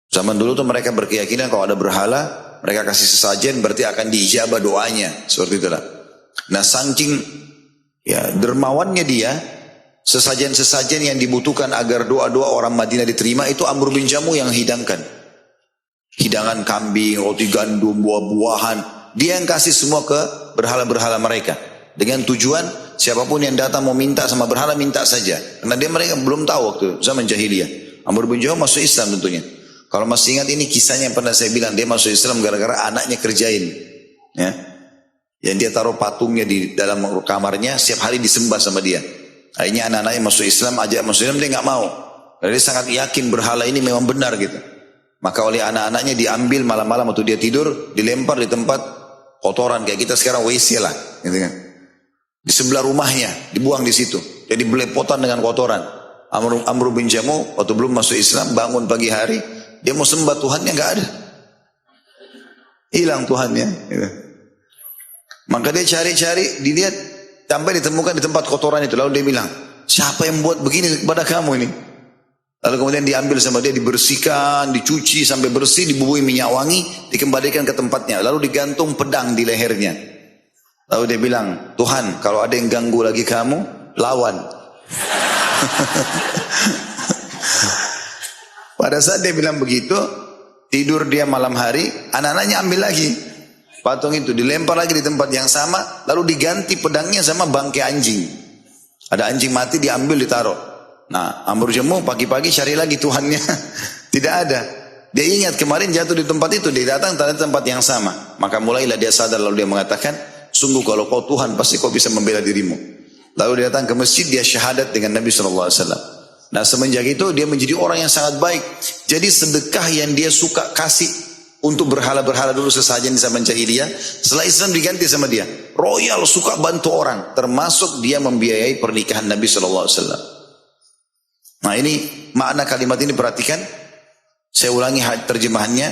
Zaman dulu tuh mereka berkeyakinan kalau ada berhala, mereka kasih sesajen berarti akan diijabah doanya. Seperti itulah. Nah saking ya dermawannya dia, sesajen-sesajen yang dibutuhkan agar doa-doa orang Madinah diterima itu Amr bin Jamuh yang hidangkan. Hidangan kambing, roti gandum, buah-buahan. Dia yang kasih semua ke berhala-berhala mereka. Dengan tujuan siapapun yang datang mau minta sama berhala, minta saja. Karena mereka belum tahu waktu zaman jahiliyah. Amr bin Jamuh masuk Islam tentunya. Kalau masih ingat ini kisahnya yang pernah saya bilang. Dia masuk Islam gara-gara anaknya kerjain. Ya. Yang dia taruh patungnya di dalam kamarnya, setiap hari disembah sama dia. Akhirnya anak-anaknya masuk Islam, ajak masuk Islam, dia nggak mau. Karena dia sangat yakin berhala ini memang benar gitu. Maka oleh anak-anaknya diambil malam-malam waktu dia tidur, dilempar di tempat kotoran kayak kita sekarang WC lah, gitu kan. Di sebelah rumahnya, dibuang di situ. Jadi belepotan dengan kotoran. Amr bin Jamuh waktu belum masuk Islam, bangun pagi hari, dia mau sembah Tuhannya nggak ada, hilang Tuhannya. Gitu. Maka dia cari-cari, dilihat, sampai ditemukan di tempat kotoran itu. Lalu dia bilang, siapa yang buat begini kepada kamu ini? Lalu kemudian diambil sama dia, dibersihkan, dicuci sampai bersih, dibubuhi minyak wangi, dikembalikan ke tempatnya. Lalu digantung pedang di lehernya. Lalu dia bilang, Tuhan kalau ada yang ganggu lagi kamu, lawan. Pada saat dia bilang begitu, tidur dia malam hari, anak-anaknya ambil lagi patung itu, dilempar lagi di tempat yang sama, lalu diganti pedangnya sama bangkai anjing. Ada anjing mati, diambil, ditaruh. Nah, Amr bin Jamuh pagi-pagi cari lagi Tuhannya, tidak ada. Dia ingat kemarin jatuh di tempat itu, dia datang ternyata tempat yang sama. Maka mulailah dia sadar, lalu dia mengatakan, sungguh kalau kau Tuhan pasti kau bisa membela dirimu. Lalu dia datang ke masjid, dia syahadat dengan Nabi SAW. Nah semenjak itu dia menjadi orang yang sangat baik. Jadi sedekah yang dia suka kasih untuk berhala-berhala dulu sesajen di zaman jahiliyah, setelah Islam diganti sama dia. Royal, suka bantu orang, termasuk dia membiayai pernikahan Nabi SAW. Nah ini makna kalimat ini, perhatikan. Saya ulangi terjemahannya.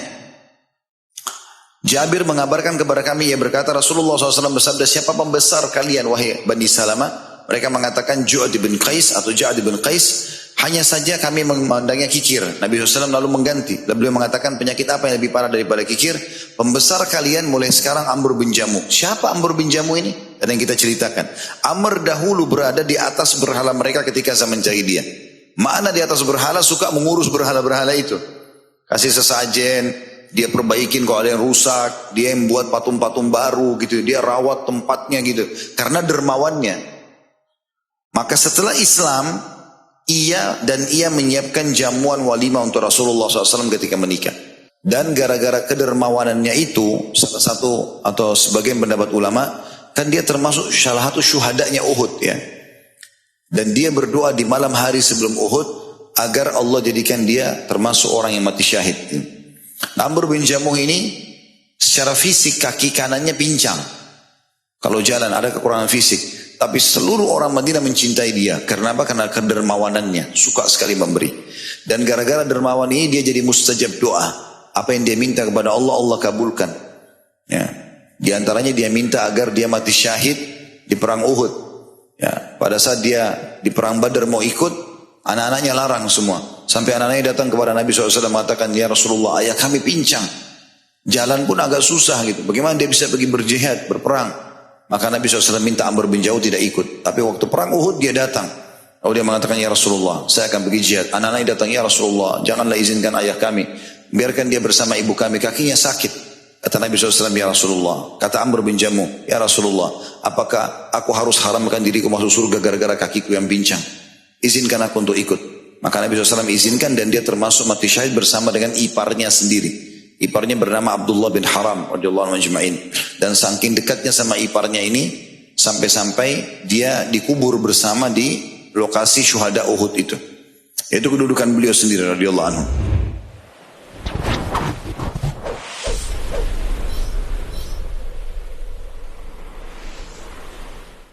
Jabir mengabarkan kepada kami, ia berkata Rasulullah SAW bersabda, siapa pembesar kalian wahai Bani Salamah? Mereka mengatakan Ju'ad bin Qais atau Ja'ad bin Qais. Hanya saja kami memandangnya kikir. Nabi SAW lalu mengganti. Lalu beliau mengatakan, penyakit apa yang lebih parah daripada kikir? Pembesar kalian mulai sekarang Amr bin Jamuh. Siapa Amr bin Jamuh ini? Dan yang kita ceritakan, Amr dahulu berada di atas berhala mereka ketika zaman jahiliyah. Mana di atas berhala, suka mengurus berhala-berhala itu. Kasih sesajen, dia perbaikin kalau ada yang rusak, dia yang buat patung-patung baru gitu, dia rawat tempatnya gitu. Karena dermawannya. Maka setelah Islam, ia menyiapkan jamuan walimah untuk Rasulullah SAW ketika menikah. Dan gara-gara kedermawanannya itu, salah satu atau sebagian pendapat ulama, kan dia termasuk salah satu syuhadanya Uhud ya. Dan dia berdoa di malam hari sebelum Uhud agar Allah jadikan dia termasuk orang yang mati syahid. Amr bin Jamuh ini secara fisik kaki kanannya pincang. Kalau jalan ada kekurangan fisik. Tapi seluruh orang Madinah mencintai dia. Karena apa? Karena kedermawanannya. Suka sekali memberi. Dan gara-gara dermawan ini dia jadi mustajab doa. Apa yang dia minta kepada Allah, Allah kabulkan. Ya. Di antaranya dia minta agar dia mati syahid di perang Uhud. Ya, pada saat dia di perang Badar mau ikut, anak-anaknya larang semua. Sampai anak-anaknya datang kepada Nabi SAW mengatakan, ya Rasulullah, ayah kami pincang. Jalan pun agak susah gitu. Bagaimana dia bisa pergi berjihad, berperang? Maka Nabi SAW minta Amr bin Jamuh tidak ikut. Tapi waktu perang Uhud dia datang. Lalu dia mengatakan, ya Rasulullah, saya akan pergi jihad. Anak-anaknya datang, ya Rasulullah, janganlah izinkan ayah kami. Biarkan dia bersama ibu kami, kakinya sakit. Kata Nabi SAW, ya Rasulullah. Kata Amr bin Jamuh, ya Rasulullah, apakah aku harus haramkan diriku masuk surga gara-gara kakiku yang pincang? Izinkan aku untuk ikut. Maka Nabi SAW izinkan dan dia termasuk mati syahid bersama dengan iparnya sendiri. Iparnya bernama Abdullah bin Haram radhiyallahu anhu ajma'in. Dan saking dekatnya sama iparnya ini, sampai-sampai dia dikubur bersama di lokasi syuhada Uhud itu. Itu kedudukan beliau sendiri radhiyallahu anhu.